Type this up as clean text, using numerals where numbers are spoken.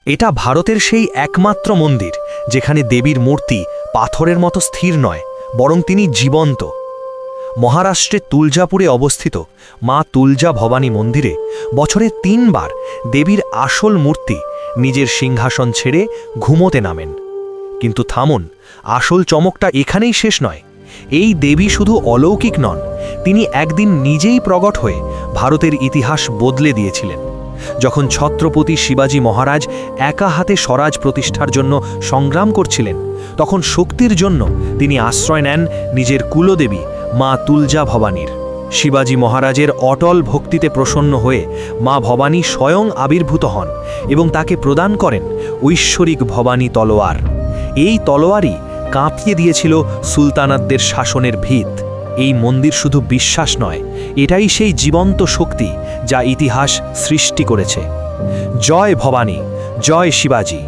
এটা ভারতের সেই একমাত্র মন্দির যেখানে দেবীর মূর্তি পাথরের মতো স্থির নয়, বরং তিনি জীবন্ত। মহারাষ্ট্রের তুলজাপুরে অবস্থিত মা তুলজা ভবানী মন্দিরে বছরে ৩ বার দেবীর আসল মূর্তি নিজের সিংহাসন ছেড়ে ঘুমোতে নামেন। কিন্তু থামুন, আসল চমকটা এখানেই শেষ নয়। এই দেবী শুধু অলৌকিক নন, তিনি একদিন নিজেই প্রগট হয়ে ভারতের ইতিহাস বদলে দিয়েছিলেন। যখন ছত্রপতি শিবাজী মহারাজ একা হাতে স্বরাজ প্রতিষ্ঠার জন্য সংগ্রাম করছিলেন, তখন শক্তির জন্য তিনি আশ্রয় নেন নিজের কুলদেবী মা তুলজা ভবানীর। শিবাজী মহারাজের অটল ভক্তিতে প্রসন্ন হয়ে মা ভবানী স্বয়ং আবির্ভূত হন এবং তাকে প্রদান করেন ঐশ্বরিক ভবানী তলোয়ার। এই তলোয়ারই কাঁপিয়ে দিয়েছিল সুলতানাতদের শাসনের ভিত। এই মন্দির শুধু বিশ্বাস নয়, এটাই সেই জীবন্ত শক্তি যা ইতিহাস সৃষ্টি করেছে। জয় ভবানী, জয় শিবাজী।